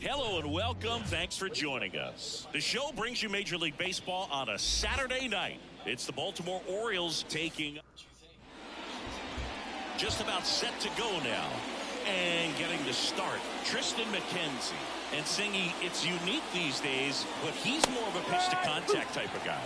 Hello and welcome. Thanks for joining us. The show brings you Major League Baseball on a Saturday night. It's the Baltimore Orioles taking just about set to go now. And getting to start, Tristan McKenzie. And Singy, it's unique these days, but he's more of a pitch-to-contact type of guy.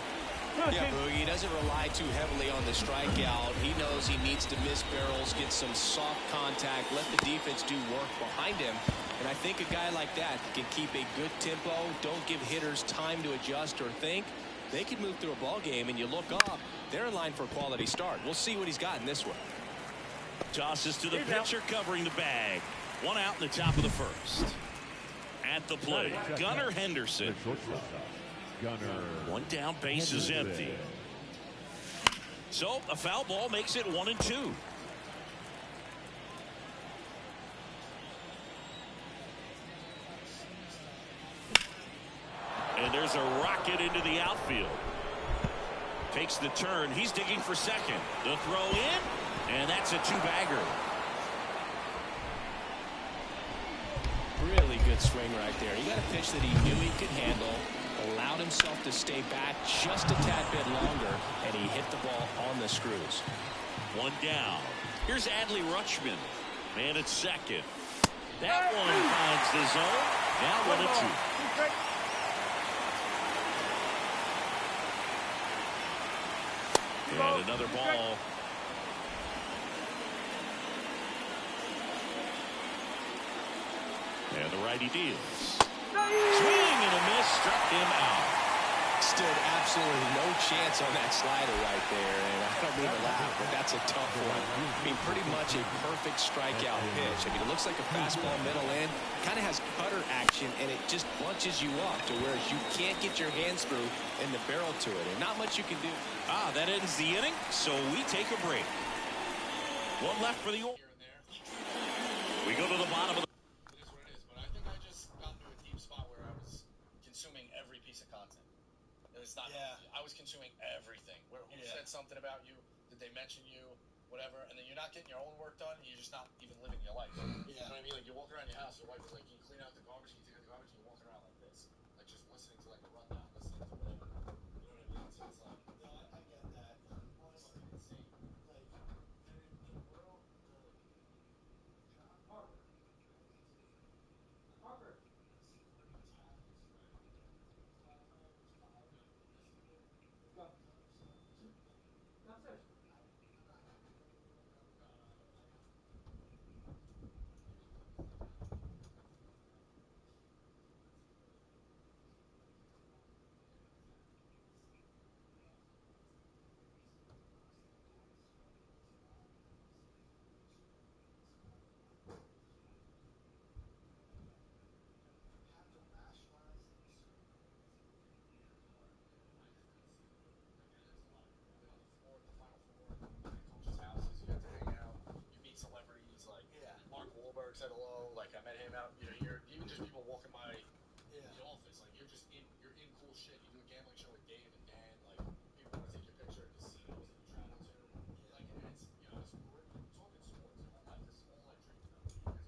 Yeah, Boogie, he doesn't rely too heavily on the strikeout. He knows he needs to miss barrels, get some soft contact, let the defense do work behind him. And I think a guy like that can keep a good tempo, don't give hitters time to adjust or think. They can move through a ball game, and you look up, they're in line for a quality start. We'll see what he's got in this one. Tosses to the pitcher covering the bag. One out in the top of the first. At the plate, Gunnar Henderson. One down, base is empty. So a foul ball makes it 1-2. And there's a rocket into the outfield. Takes the turn. He's digging for second. The throw in, and that's a two-bagger. Really good swing right there. He got a pitch that he knew he could handle, allowed himself to stay back just a tad bit longer, and he hit the ball on the screws. One down. Here's Adley Rutschman. Man at second. That one finds the zone. Now 1-2. And another ball. And the righty deals. Swing and a miss, struck him out. Stood absolutely no chance on that slider right there, and I don't mean to laugh, but that's a tough one. I mean, pretty much a perfect strikeout pitch. I mean, it looks like a fastball middle in, kind of has cutter action, and it just bunches you up to where you can't get your hands through in the barrel to it, and not much you can do. That ends the inning, so we take a break. One left for the Orioles. We go to the bottom of the It's not I was consuming everything. Who said something about you? Did they mention you? Whatever. And then you're not getting your own work done, and you're just not even living your life. You know what I mean? Like, you walk around your house, your wife is like, can you clean out the garbage? Can you take out the garbage? And you're walking around like this. Like, just listening to like a rundown, listening to whatever. You know what I mean? So it's like, no, I get that. Honestly, insane. Like, and the world, Parker. Parker. Said hello, like I met him out, you know, you're even just people walking by the office, like you're in cool shit. You do a gambling show with Dave and Dan, like people want to take your picture at casinos that you travel to, like, and it's, you know, we're talking sports and all that. This is all I dreamed about.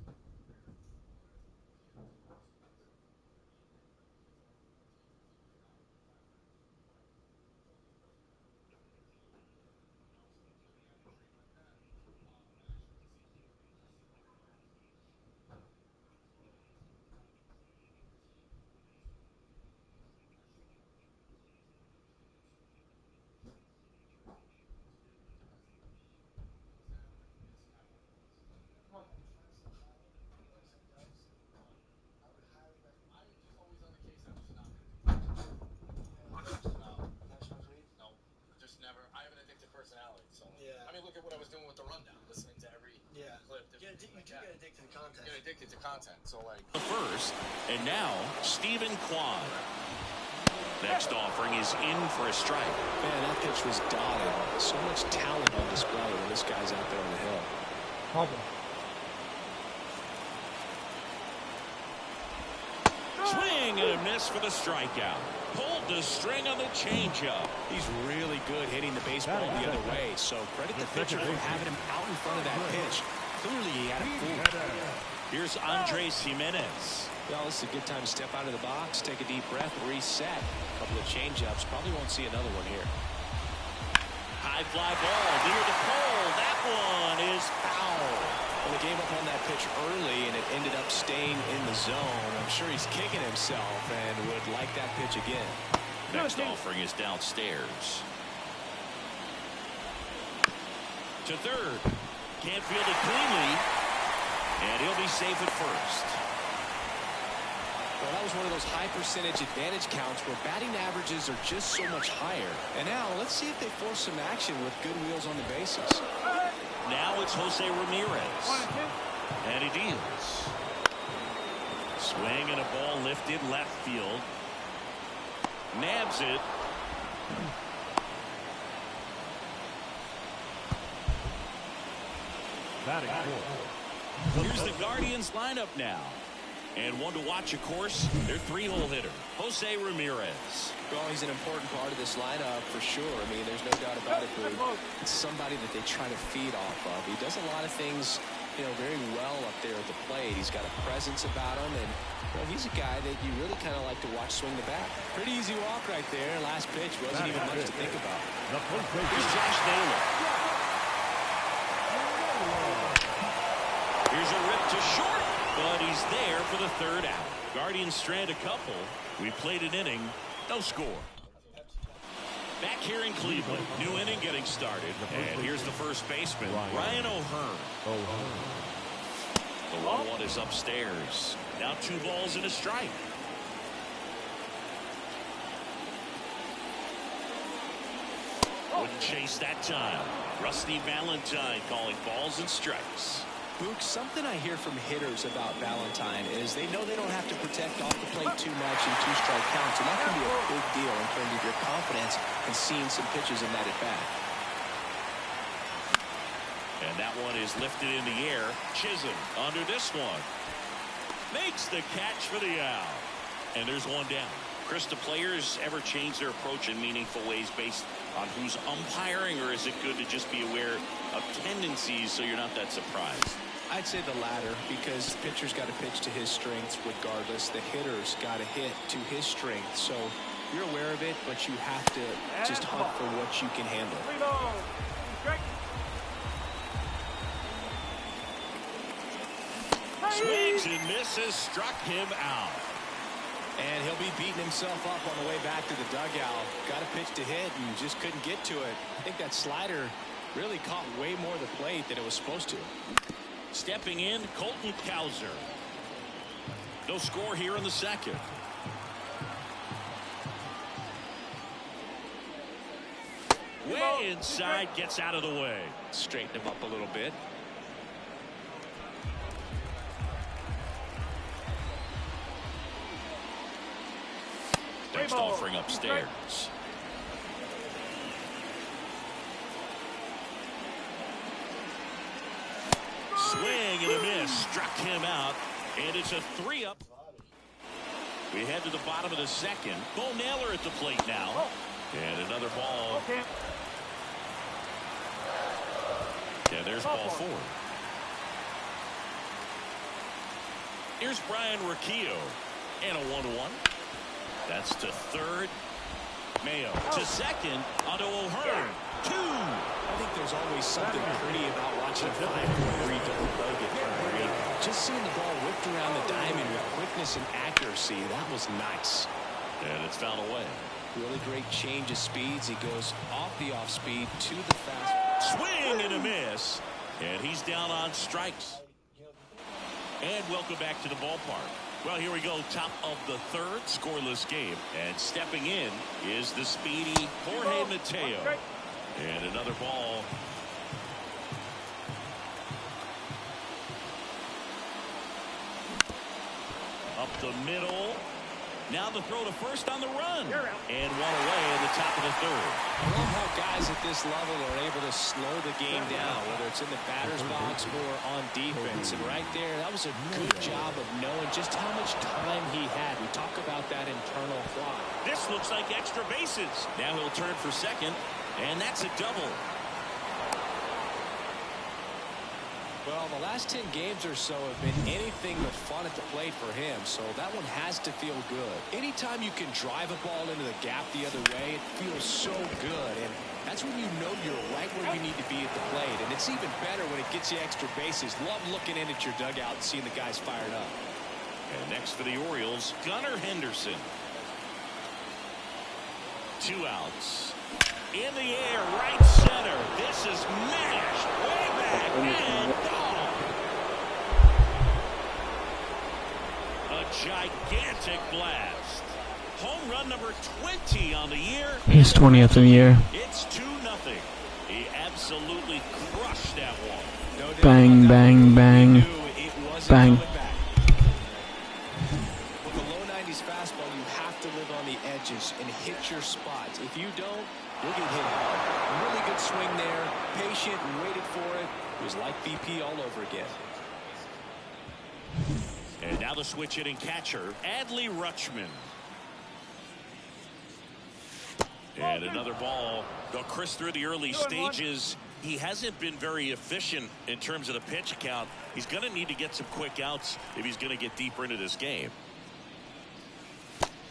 doing with the rundown, listening to every clip. You do get addicted to content. Get addicted to content. So like the first, and now Stephen Kwan. Next offering is in for a strike. Man, that pitch was dotted. So much talent on display when this guy's out there on the hill. Swing and a miss for the strikeout. Pulled the string on the changeup. He's really good hitting the baseball the other way, so credit the pitcher for having him out in front of that pitch. Clearly he had it fooled. Here's Andres Jimenez. Well, this is a good time to step out of the box, take a deep breath, reset. A couple of changeups. Probably won't see another one here. High fly ball near the pole. That one is foul. Well, they gave up on that pitch early, and it ended up staying in the zone. I'm sure he's kicking himself and would like that pitch again. Next offering is downstairs. To third. Can't field it cleanly. And he'll be safe at first. Well, that was one of those high percentage advantage counts where batting averages are just so much higher. And now let's see if they force some action with good wheels on the bases. Now it's Jose Ramirez. And he deals. Swing and a ball lifted left field. Nabs it. Here's the Guardians lineup now. And one to watch, of course, their 3-hole hitter, Jose Ramirez. Well, he's an important part of this lineup for sure. I mean, there's no doubt about it, Boog. It's somebody that they try to feed off of. He does a lot of things, you know, very well up there at the plate. He's got a presence about him, and well, he's a guy that you really kind of like to watch swing the bat. Pretty easy walk right there. Last pitch wasn't even much to think about. Here's Josh Naylor. Here's a rip to short, but he's there for the third out. Guardians strand a couple. We played an inning, no score. Back here in Cleveland, new inning getting started. And here's the first baseman, Ryan O'Hearn. The 1-1 is upstairs. Now 2 balls and a strike. Wouldn't chase that time. Rusty Valentine calling balls and strikes. Boog, something I hear from hitters about Valentine is they know they don't have to protect off the plate too much in 2-strike counts, and that can be a big deal in terms of your confidence and seeing some pitches in that at-bat. And that one is lifted in the air. Chisholm under this one. Makes the catch for the out. And there's one down. Chris, do players ever change their approach in meaningful ways based on who's umpiring, or is it good to just be aware of tendencies so you're not that surprised? I'd say the latter, because the pitcher's got to pitch to his strengths regardless. The hitter's got to hit to his strength. So you're aware of it, but you have to just hunt for what you can handle. Swings and misses, struck him out. And he'll be beating himself up on the way back to the dugout. Got a pitch to hit and just couldn't get to it. I think that slider really caught way more of the plate than it was supposed to. Stepping in, Colton Cowser. No score here in the second. Way inside, gets out of the way. Straighten him up a little bit. Next offering upstairs. Swing and a miss. Struck him out. And it's a 3-up. We head to the bottom of the second. Bo Naylor at the plate now. And another ball. And there's ball 4. Here's Brian Riccio. And a 1-1. That's to third. Mayo to second. Onto O'Hearn. 2. I think there's always something pretty about watching a 5-3 double play get thrown. Just seeing the ball whipped around the diamond with quickness and accuracy, that was nice. And it's fouled away. Really great change of speeds. He goes off the off speed to the fast. Swing and a miss. And he's down on strikes. And welcome back to the ballpark. Well, here we go, top of the third, scoreless game. And stepping in is the speedy Jorge Mateo. And another ball. Up the middle. Now the throw to first on the run. And one away in the top of the third. I love how guys at this level are able to slow the game down, whether it's in the batter's box or on defense. And right there, that was a good job of knowing just how much time he had. We talk about that internal clock. This looks like extra bases. Now he'll turn for second, and that's a double. Well, the last 10 games or so have been anything but fun at the plate for him, so that one has to feel good. Anytime you can drive a ball into the gap the other way, it feels so good, and that's when you know you're right where you need to be at the plate, and it's even better when it gets you extra bases. Love looking in at your dugout and seeing the guys fired up. And next for the Orioles, Gunnar Henderson. 2 outs. In the air, right center. This is mashed way back and gone. A gigantic blast. Home run number 20 on the year. His 20th of the year. It's 2-0. He absolutely crushed that one. No doubt Bang, about that. bang, bang. He knew it wasn't Bang. coming back. With the low 90s fastball, you have to live on the edges and hit your spots. If you don't, you'll get hit hard. Really good swing there. Patient and waited for it. It was like BP all over again. And now the switch hitting catcher, Adley Rutschman. And another ball. Though Chris, through the early stages, he hasn't been very efficient in terms of the pitch count. He's going to need to get some quick outs if he's going to get deeper into this game.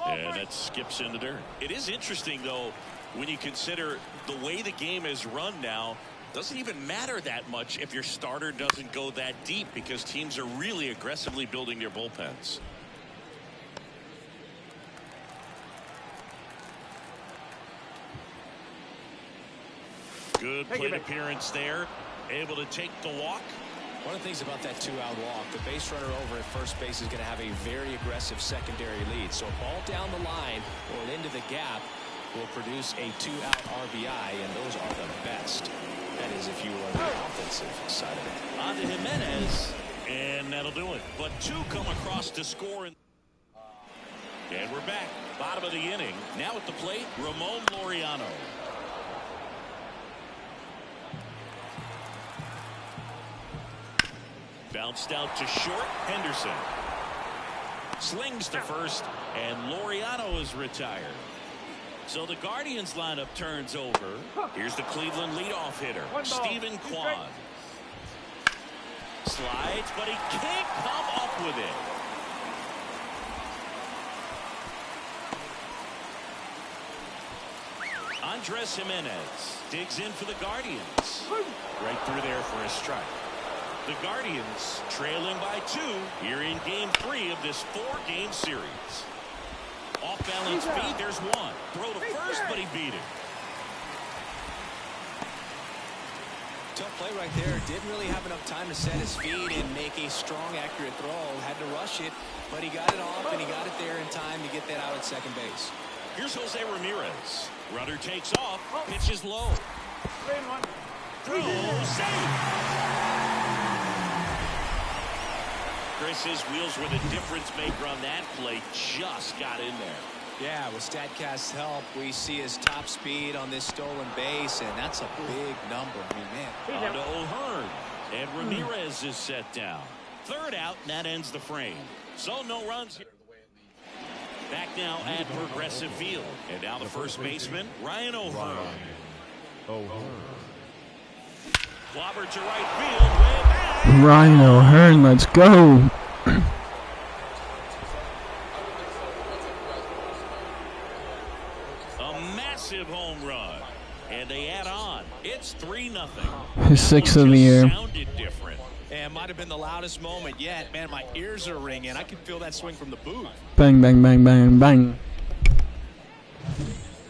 And that skips in the dirt. It is interesting, though, when you consider the way the game is run now. Doesn't even matter that much if your starter doesn't go that deep, because teams are really aggressively building their bullpens. Good plate appearance there. Able to take the walk. One of the things about that 2-out walk, the base runner over at first base is going to have a very aggressive secondary lead. So a ball down the line or into the gap will produce a 2-out RBI, and those are the best. That is if you are the offensive side of it. On to Jimenez, and that'll do it. But 2 come across to score. And we're back. Bottom of the inning. Now at the plate, Ramon Laureano. Bounced out to short. Henderson slings to first, and Laureano is retired. So the Guardians lineup turns over. Here's the Cleveland leadoff hitter, Stephen Kwan. Slides, but he can't come up with it. Andres Jimenez digs in for the Guardians. Right through there for a strike. The Guardians trailing by 2 here in game 3 of this 4-game series. Off balance feed, there's one. Throw to first, but he beat it. Tough play right there. Didn't really have enough time to set his feet and make a strong, accurate throw. Had to rush it, but he got it off, and he got it there in time to get that out at second base. Here's Jose Ramirez. Runner takes off. Pitch is low. Throw, safe. Chris, wheels were the difference maker on that play. Just got in there. Yeah, with StatCast's help, we see his top speed on this stolen base, and that's a big number. I mean, man. On to O'Hearn, and Ramirez is set down. 3rd out, and that ends the frame. So no runs here. Back now at Progressive Field, and now the first baseman, Ryan O'Hearn. Clobbered to right field, way back. Ryan O'Hearn, let's go. A massive home run, and they add on. It's 3-0. His 6th of the year. Sounded different. And might have been the loudest moment yet. Man, my ears are ringing. I can feel that swing from the booth. Bang, bang, bang, bang, bang.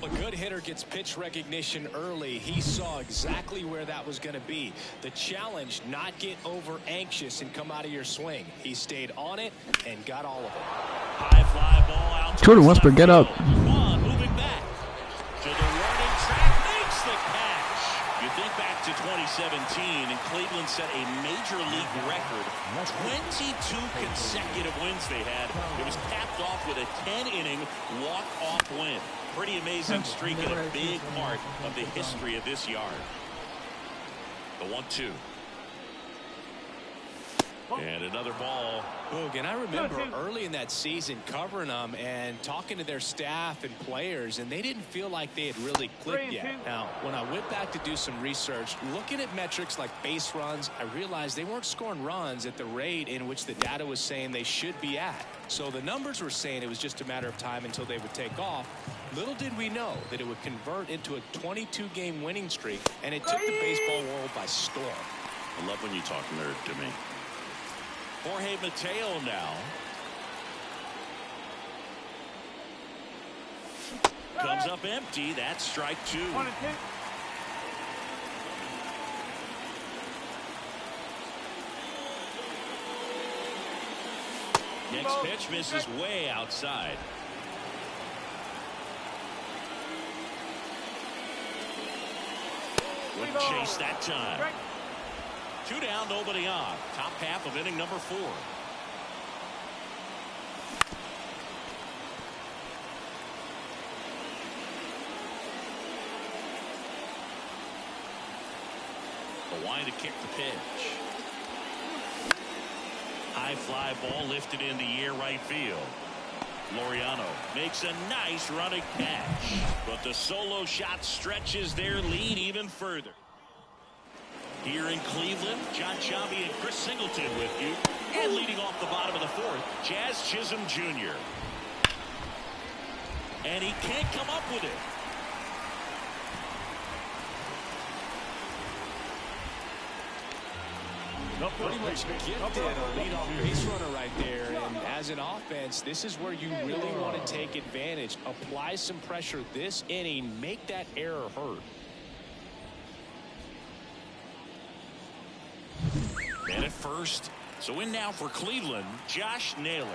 A good hitter gets pitch recognition early. He saw exactly where that was going to be. The challenge, not get over anxious and come out of your swing. He stayed on it and got all of it. High fly ball out. Jordan Westbrook, get up. Quan moving back to the warning track, makes the catch. You think back to to 2017, and Cleveland set a major league record. 22 consecutive wins they had. It was capped off with a 10-inning walk-off win. Pretty amazing streak and a big part of the history of this yard. The 1-2. And another ball. Boog, and I remember early in that season covering them and talking to their staff and players, and they didn't feel like they had really clicked yet. Now, when I went back to do some research, looking at metrics like base runs, I realized they weren't scoring runs at the rate in which the data was saying they should be at. So the numbers were saying it was just a matter of time until they would take off. Little did we know that it would convert into a 22-game winning streak, and it took the baseball world by storm. I love when you talk nerd to me. Jorge Mateo now. Comes up empty. That's strike 2. Next pitch misses way outside. Wouldn't chase that time. 2 down, nobody on. Top half of inning number 4. The line to kick the pitch. High fly ball lifted in the air right field. Laureano makes a nice running catch, but the solo shot stretches their lead even further. Here in Cleveland, John Chambi and Chris Singleton with you. And leading off the bottom of the 4th, Jazz Chisholm Jr. And he can't come up with it. Pretty much gifted a leadoff base runner right there. And as an offense, this is where you really want to take advantage. Apply some pressure this inning. Make that error hurt. And at first, so in now for Cleveland, Josh Naylor.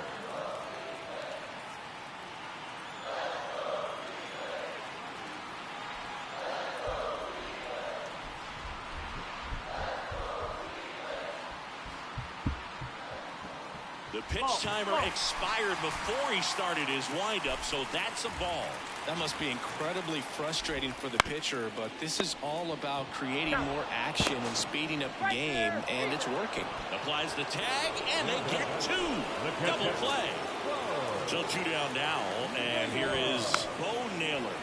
The pitch timer expired before he started his windup, so that's a ball. That must be incredibly frustrating for the pitcher, but this is all about creating more action and speeding up the game, and it's working. Applies the tag, and they get 2. Double play. So 2 down now, and here is Bo Naylor.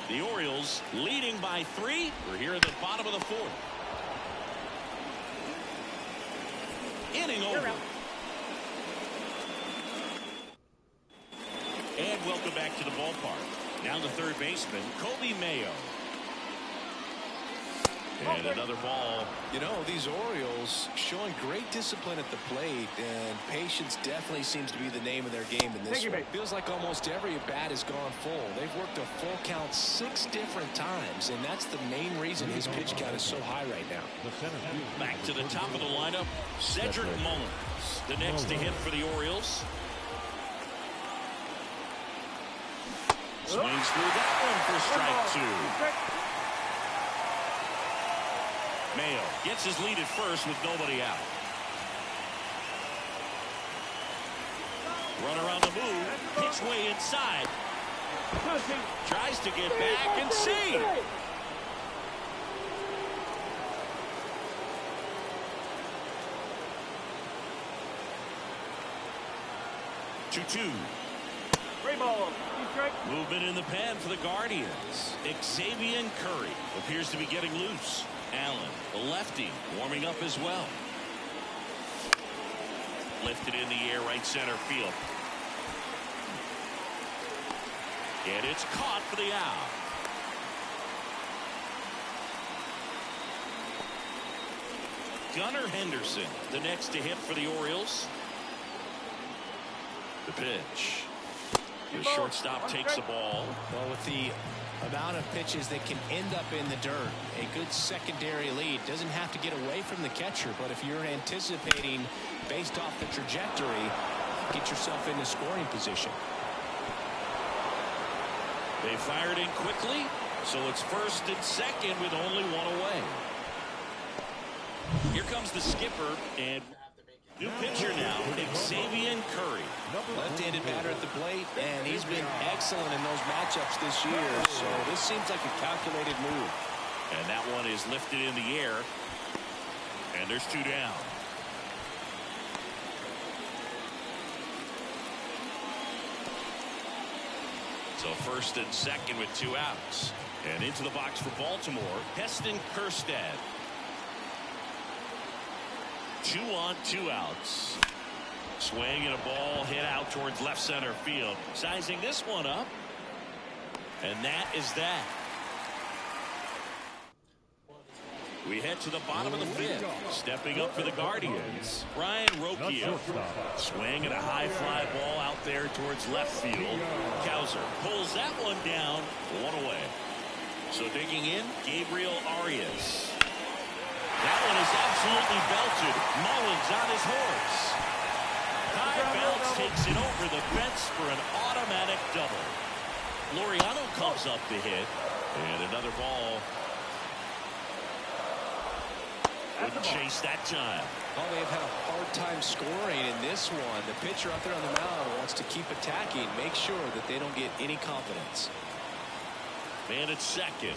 The Orioles leading by 3. We're here at the bottom of the 4th. Inning over. And welcome back to the ballpark. Now the third baseman, Kobe Mayo. And another ball. You know, these Orioles showing great discipline at the plate, and patience definitely seems to be the name of their game in this one. Feels like almost every at-bat has gone full. They've worked a full count 6 different times, and that's the main reason his pitch count is so high right now. Back to the top of the lineup, Cedric Mullins, the next to hit for the Orioles. Swings through that one for strike 2. Mayo gets his lead at first with nobody out. Runner on the move, pitch way inside. Tries to get back and see. Two. Movement in the pen for the Guardians. Xavier Curry appears to be getting loose. Allen, the lefty, warming up as well. Lifted in the air right center field. And it's caught for the out. Gunnar Henderson, the next to hit for the Orioles. The pitch. The shortstop takes the ball. Well, with the amount of pitches that can end up in the dirt, a good secondary lead doesn't have to get away from the catcher, but if you're anticipating based off the trajectory, get yourself into scoring position. They fired in quickly, So it's first and second with only one away. Here comes the skipper and new pitcher now, Xavier Curry. Left-handed batter at the plate, and he's been excellent in those matchups this year. So this seems like a calculated move. And that one is lifted in the air. And there's two down. So first and second with two outs. And into the box for Baltimore, Heston Kjerstad. 2 on, 2 outs. Swing and a ball hit out towards left center field. Sizing this one up. And that is that. We head to the bottom of the fifth. Stepping up for the Guardians, Ryan Rocchio. Swing and a high fly ball out there towards left field. Cowser pulls that one down. One away. So digging in, Gabriel Arias. That one is absolutely belted. Mullins on his horse. High bounce takes it over the fence for an automatic double. Laureano comes up to hit. And another ball. Wouldn't chase that time. Well, they've had a hard time scoring in this one. The pitcher out there on the mound wants to keep attacking, make sure that they don't get any confidence. Man at second.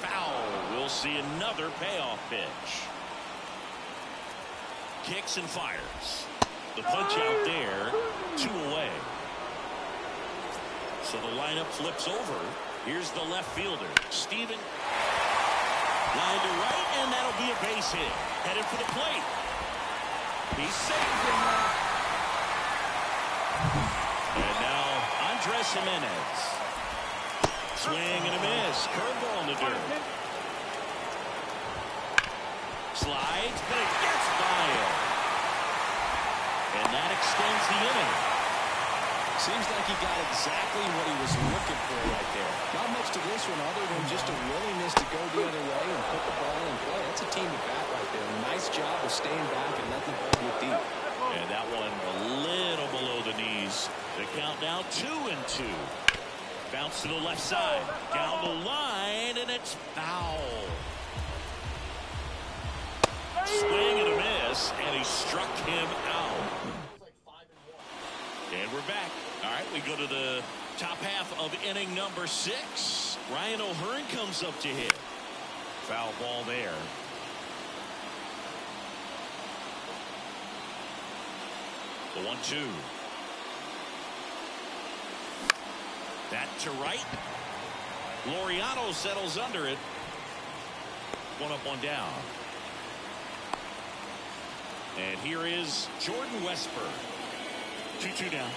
Foul. We'll see another payoff pitch. Kicks and fires. The punch out there. 2 away. So the lineup flips over. Here's the left fielder, Steven. Line to right, and that'll be a base hit. Headed for the plate. He's safe. And now Andres Jimenez. Swing and a miss. Curveball in the dirt. Slides, but it gets by it. And that extends the inning. Seems like he got exactly what he was looking for right there. Not much to this one other than just a willingness to go the other way and put the ball in play. That's a team at bat right there. Nice job of staying back and letting the ball get deep. And that one a little below the knees. The count now 2-2. Bounce to the left side. Down the line, and it's foul. Swing and a miss, and he struck him out. And we're back. All right, we go to the top half of inning number 6. Ryan O'Hearn comes up to hit. Foul ball there. The 1-2. That to right. Laureano settles under it. 1 up, 1 down. And here is Jordan Westburg. 2-2 down.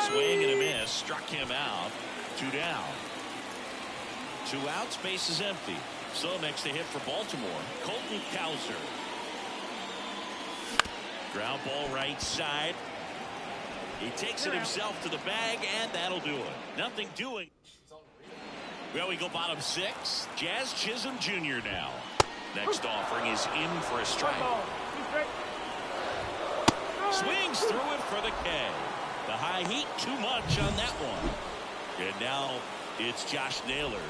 Swing and a miss. Struck him out. 2 down. 2 outs. Base is empty. So next to hit for Baltimore, Colton Cowser. Ground ball right side. He takes it himself to the bag, and that'll do it. Nothing doing. Well, we go bottom 6. Jazz Chisholm Jr. now. Next offering is in for a strike. Swings through it for the K. The high heat, too much on that one. And now it's Josh Naylor.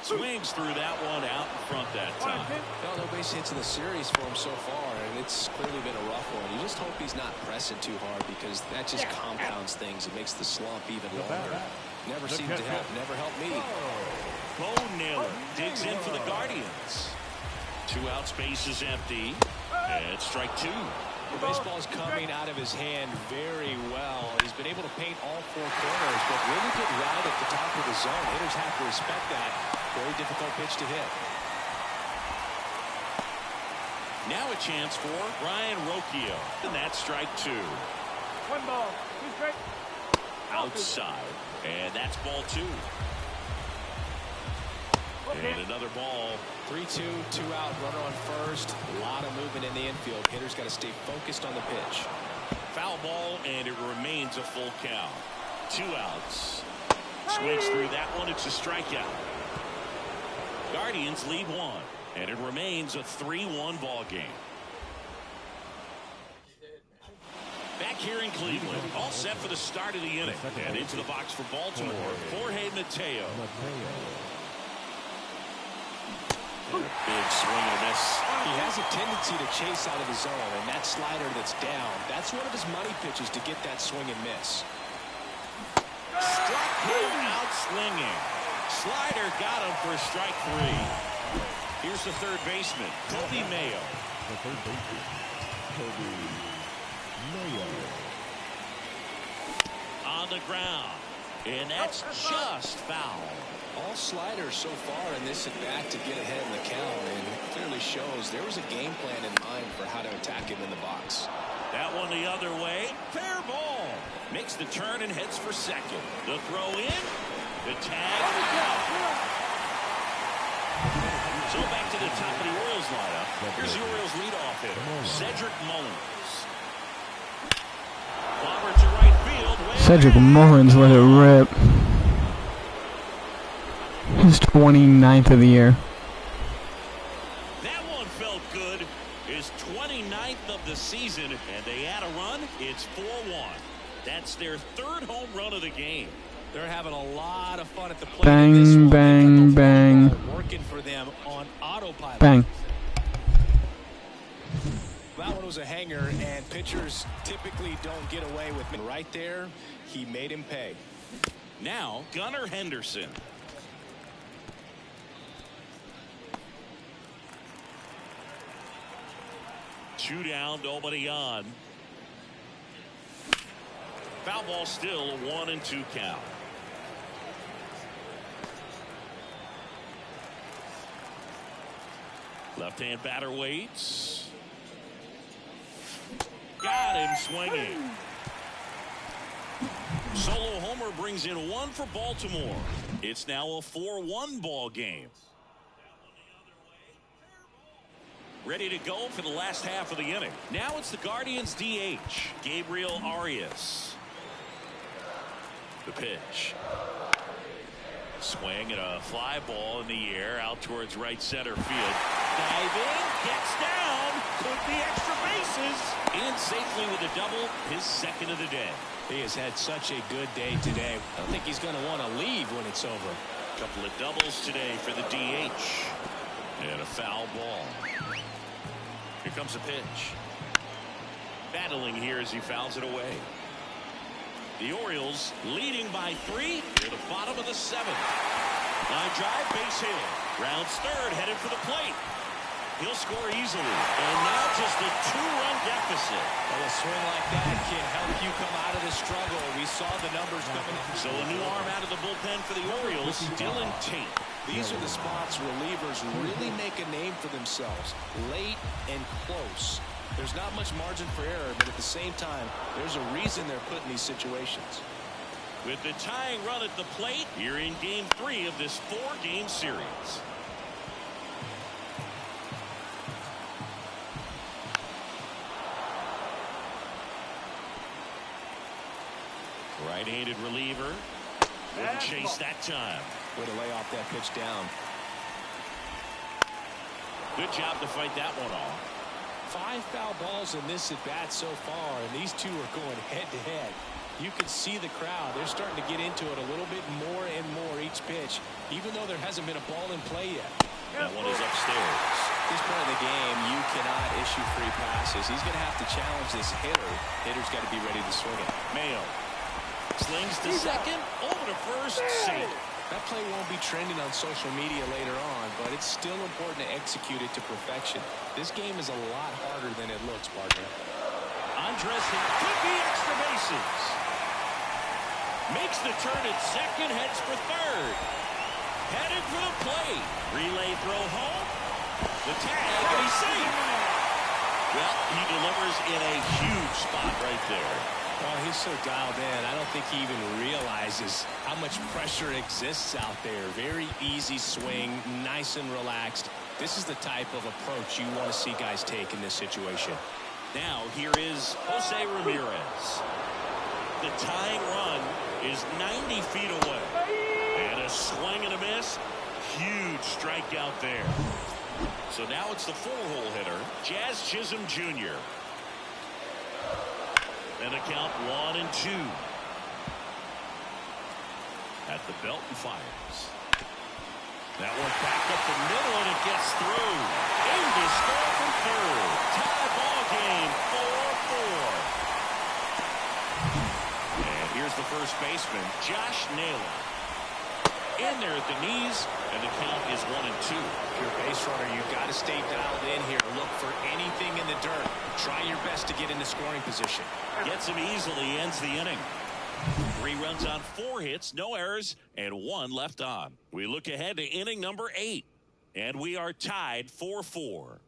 Swings through that one out in front that time. Well, no base hits in the series for him so far, and it's clearly been a rough one. You just hope he's not pressing too hard because that just compounds things. It makes the slump even longer. Never seemed to help. Never helped me. Bo Naylor digs in for the Guardians. 2 outs, base is empty. And strike 2. The baseball is coming out of his hand very well. He's been able to paint all 4 corners, but really good ride at the top of the zone. Hitters have to respect that. Very difficult pitch to hit. Now a chance for Ryan Rocchio. And that's strike 2. 1 ball, 2 strikes. Outside. And that's ball 2. And another ball. 3-2, 2 out, runner on first. A lot of movement in the infield. Hitters got to stay focused on the pitch. Foul ball, and it remains a full count. 2 outs. Swings through that one. It's a strikeout. Guardians lead 1, and it remains a 3-1 ball game. Back here in Cleveland, all set for the start of the inning. And into the box for Baltimore, Jorge Mateo. Big swing and a miss. He has a tendency to chase out of the zone, and that slider that's down, that's one of his money pitches to get that swing and miss. Struck him out swinging. Slider got him for strike 3. Here's the third baseman, Kobe Mayo. The third baseman, Kobe Mayo. On the ground, and that's just foul. All sliders so far in this at-bat to get ahead in the count, and it clearly shows there was a game plan in mind for how to attack him in the box. That one the other way. Fair ball. Makes the turn and heads for second. The throw in. The tag. So back to the top of the Orioles lineup. Here's the Orioles leadoff hitter, Cedric Mullins. Clobber to right field. Cedric Mullins let it rip. His 29th of the year. That one felt good. His 29th of the season, and they add a run. It's 4-1. That's their third home run of the game. They're having a lot of fun at the plate. Bang, bang, bang. Working for them on autopilot. Bang. That one was a hanger, and pitchers typically don't get away with it. Right there, he made him pay. Now, Gunnar Henderson. Two down, nobody on. Foul ball still, a 1-2 count. Left-hand batter waits. Got him swinging. Solo homer brings in 1 for Baltimore. It's now a 4-1 ball game. Ready to go for the last half of the inning. Now it's the Guardians DH, Gabriel Arias. The pitch. Swing and a fly ball in the air out towards right center field. Diving, gets down, could be extra bases. In safely with a double, his second of the day. He has had such a good day today. I don't think he's going to want to leave when it's over. Couple of doubles today for the DH. And a foul ball. Here comes a pitch. Battling here as he fouls it away. The Orioles leading by 3 near the bottom of the 7th. Line drive, base hit. Rounds third, headed for the plate. He'll score easily. And now just a 2-run deficit. Well, a swing like that can help you come out of the struggle. We saw the numbers coming in. So a new arm out of the bullpen for the Orioles, Dylan Tate. These are the spots relievers really make a name for themselves. Late and close. There's not much margin for error, but at the same time, there's a reason they're put in these situations. With the tying run at the plate, you're in game 3 of this 4-game series. Right-handed reliever. Wouldn't chase that time. Way to lay off that pitch down. Good job to fight that one off. 5 foul balls in this at-bat so far, and these two are going head-to-head. You can see the crowd. They're starting to get into it a little bit more and more each pitch, even though there hasn't been a ball in play yet. That one is upstairs. This part of the game, you cannot issue free passes. He's going to have to challenge this hitter. Hitter's got to be ready to swing it. Mayo slings to second, over to first, safe. That play won't be trending on social media later on, but it's still important to execute it to perfection. This game is a lot harder than it looks, partner. Andres could be extra bases. Makes the turn at second, heads for third. Headed for the plate. Relay throw home. The tag, and he's safe. Well, he delivers in a huge spot right there. Well, he's so dialed in. I don't think he even realizes how much pressure exists out there. Very easy swing, nice and relaxed. This is the type of approach you want to see guys take in this situation. Now here is Jose Ramirez. The tying run is 90 feet away. And a swing and a miss. Huge strikeout there. So now it's the 4-hole hitter, Jazz Chisholm Jr. And a count 1-2. At the belt and fires. That one back up the middle, and it gets through. Able to score from third. Tie ball game, 4-4. And here's the first baseman, Josh Naylor. In there at the knees, and the count is 1-2. If you're a base runner, you've got to stay dialed in here. Look for anything in the dirt. Try your best to get into scoring position. Gets him easily, ends the inning. 3 runs on 4 hits, no errors, and 1 left on. We look ahead to inning number 8, and we are tied 4-4.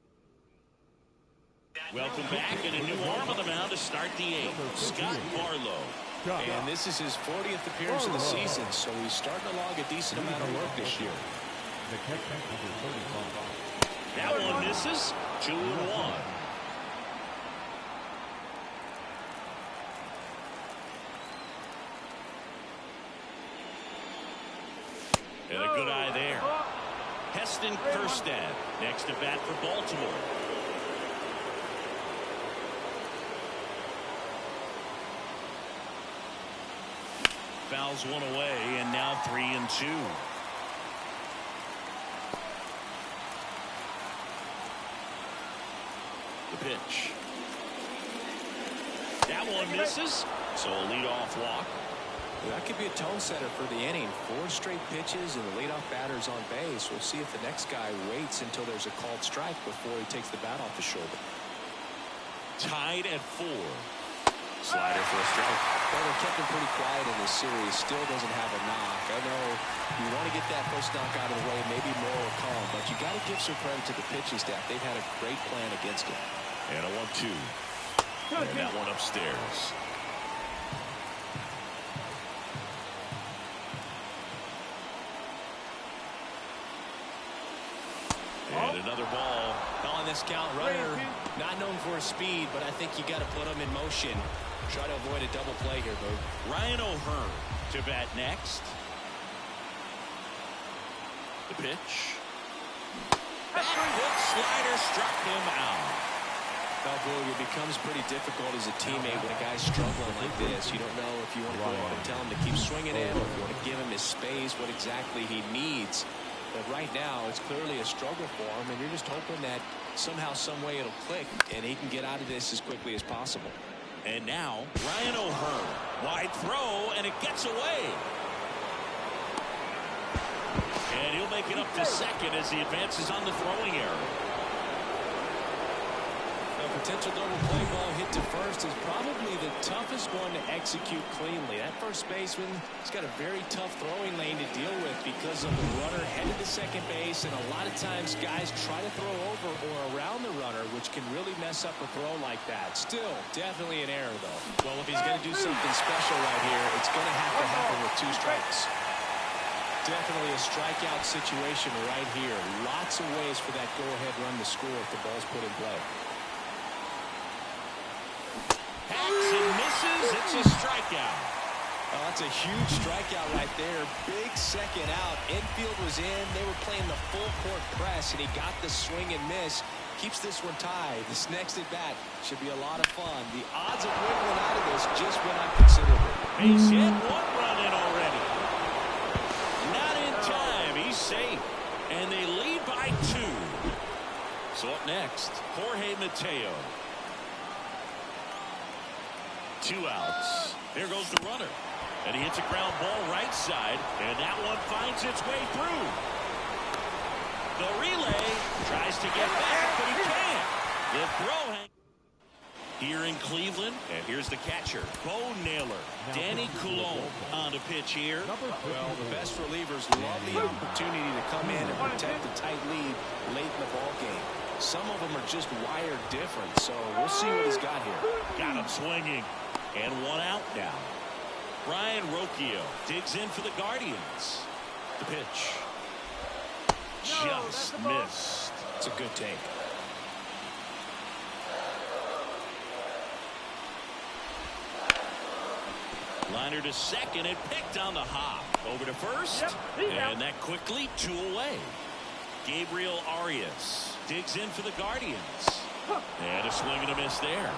Welcome back, and a new arm on the mound to start the 8th, Scott Barlow. And this is his 40th appearance of the season, so he's starting to log a decent amount of work this year. That one misses, 2-1. And a good eye there. Heston Kjerstad next to bat for Baltimore. Fouls one away, and now 3-2. The pitch. That one misses, so a leadoff walk. That could be a tone setter for the inning. 4 straight pitches and the leadoff batter's on base. We'll see if the next guy waits until there's a called strike before he takes the bat off the shoulder. Tied at 4. Slider for a strike. Well, they kept him pretty quiet in this series. Still doesn't have a knock. I know you want to get that first knock out of the way. Maybe more will come, but you got to give some credit to the pitching staff. They've had a great plan against him. And a 1-2. And that one upstairs. And another ball. On this count, runner not known for his speed, but I think you got to put him in motion. Try to avoid a double play here, Boo. Ryan O'Hearn to bat next. The pitch. Back foot slider struck him out. Well, Boo, it becomes pretty difficult as a teammate when a guy's struggling like this. You don't know if you want to go up and tell him to keep swinging it, or if you want to give him his space, what exactly he needs. But right now, it's clearly a struggle for him, and you're just hoping that somehow, some way it'll click, and he can get out of this as quickly as possible. And now, Ryan O'Hearn. Wide throw, and it gets away. And he'll make it up to second as he advances on the throwing error. A potential double play ball hit to first is probably the toughest one to execute cleanly. That first baseman has got a very tough throwing lane to deal with because of the runner headed to second base, and a lot of times guys try to throw over or around the runner, which can really mess up a throw like that. Still, definitely an error, though. Well, if he's going to do something special right here, it's going to have to happen with 2 strikes. Definitely a strikeout situation right here. Lots of ways for that go-ahead run to score if the ball's put in play. Hacks and misses. It's a strikeout. Oh, that's a huge strikeout right there. Big second out. Infield was in. They were playing the full court press, and he got the swing and miss. Keeps this one tied. This next at bat should be a lot of fun. The odds of wiggling out of this just went up considerably. Base hit, 1 run in already. Not in time. He's safe. And they lead by 2. So up next, Jorge Mateo. 2 outs. There goes the runner. And he hits a ground ball right side. And that one finds its way through. The relay tries to get back, but he can't. The throw here in Cleveland. And here's the catcher, Bo Naylor. Danny Coulomb on the pitch here. Well, the best relievers love the opportunity to come in and protect the tight lead late in the ball game. Some of them are just wired different, so we'll see what he's got here. Got him swinging. And 1 out now. Brian Rocchio digs in for the Guardians. The pitch. Just missed. It's a good take. Liner to second and picked on the hop. Over to first. And that quickly 2 away. Gabriel Arias digs in for the Guardians. And a swing and a miss there.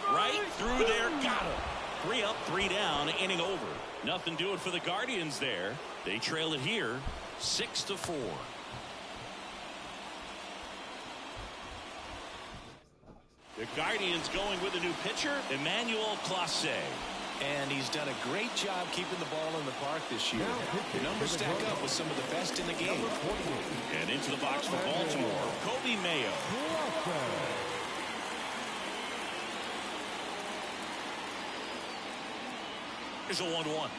Right through there. Got him. 3 up, 3 down. Inning over. Nothing doing for the Guardians there. They trail it here 6-4. The Guardians going with a new pitcher, Emmanuel Clase. And he's done a great job keeping the ball in the park this year. The numbers stack up with some of the best in the game. And into the box for Baltimore, Kobe Mayo. Here's a 1-1.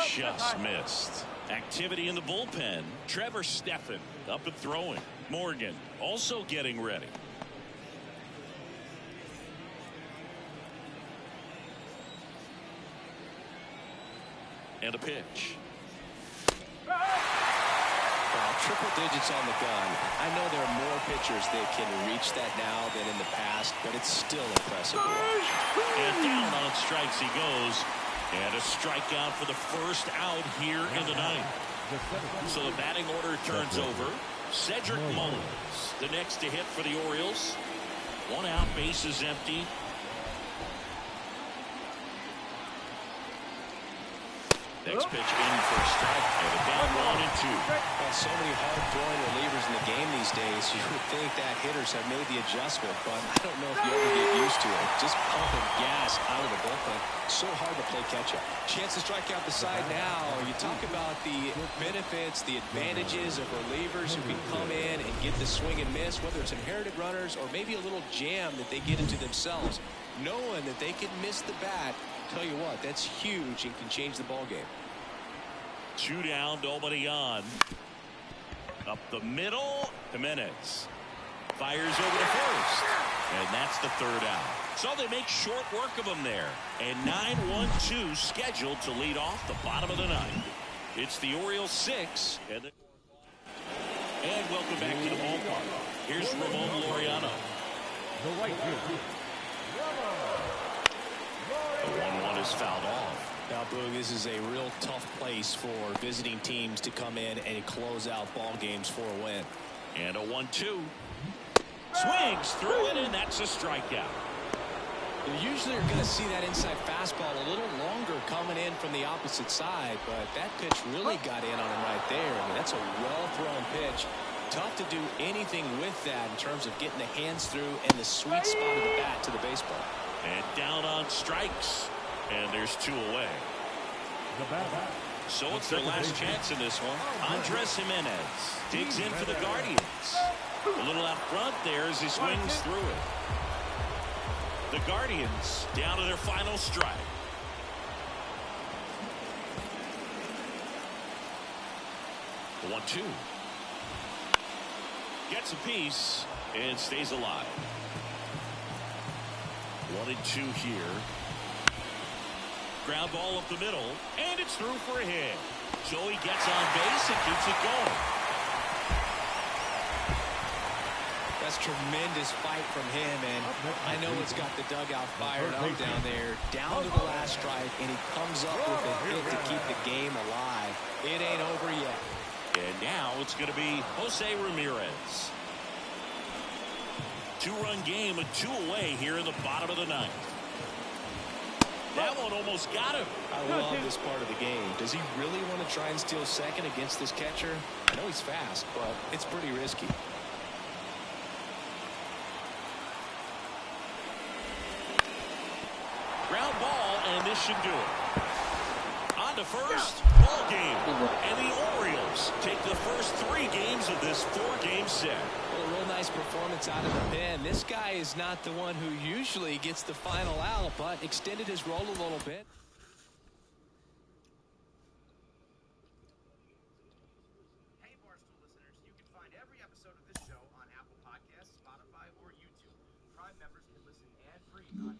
Just missed. Activity in the bullpen. Trevor Stephan up and throwing. Morgan also getting ready. And a pitch. Triple digits on the gun. I know there are more pitchers that can reach that now than in the past, but it's still impressive to watch. And down on strikes he goes. And a strikeout for the first out here in the ninth. So the batting order turns over. Cedric Mullins, the next to hit for the Orioles. 1 out, bases empty. Next pitch in for a strike, and a down 1-2. Well, so many hard-throwing relievers in the game these days. You would think that hitters have made the adjustment, but I don't know if you ever get used to it. Just pumping gas out of the bullpen. So hard to play catch-up. Chance to strike out the side now. You talk about the benefits, the advantages of relievers who can come in and get the swing and miss, whether it's inherited runners or maybe a little jam that they get into themselves. Knowing that they can miss the bat, tell you what, that's huge and can change the ball game. 2 down, nobody on. Up the middle, Jimenez fires over to first, and that's the 3rd out. So they make short work of him there. And 9-1-2 scheduled to lead off the bottom of the 9th. It's the Orioles 6, and welcome back to the ballpark. Here's Ramon Laureano. The right field. The 1-1 is fouled off. Now, Boog, this is a real tough place for visiting teams to come in and close out ball games for a win. And a 1-2. Swings through it, and that's a strikeout. You usually are going to see that inside fastball a little longer coming in from the opposite side, but that pitch really got in on him right there. I mean, that's a well-thrown pitch. Tough to do anything with that in terms of getting the hands through and the sweet spot of the bat to the baseball. And down on strikes. And there's 2 away. So it's their last chance in this one. Andres Jimenez digs in for the Guardians. A little out front there as he swings through it. The Guardians down to their final strike. The 1-2. Gets a piece and stays alive. 1-2 here. Ground ball up the middle, and it's through for a hit. So he gets on base and keeps it going. That's tremendous fight from him, and I know it's got the dugout fired up down there, down to the last strike, and he comes up with a hit to keep the game alive. It ain't over yet. And now it's going to be Jose Ramirez. 2-run game with 2 away here in the bottom of the 9th. That one almost got him. I love this part of the game. Does he really want to try and steal second against this catcher? I know he's fast, but it's pretty risky. Ground ball, and this should do it. On to first, ball game. And the Orioles take the first 3 games of this 4-game set. Well, a real nice performance out of the pen. This guy is not the one who usually gets the final out, but extended his role a little bit. Hey, Barstool listeners, you can find every episode of this show on Apple Podcasts, Spotify, or YouTube. Prime members can listen ad-free on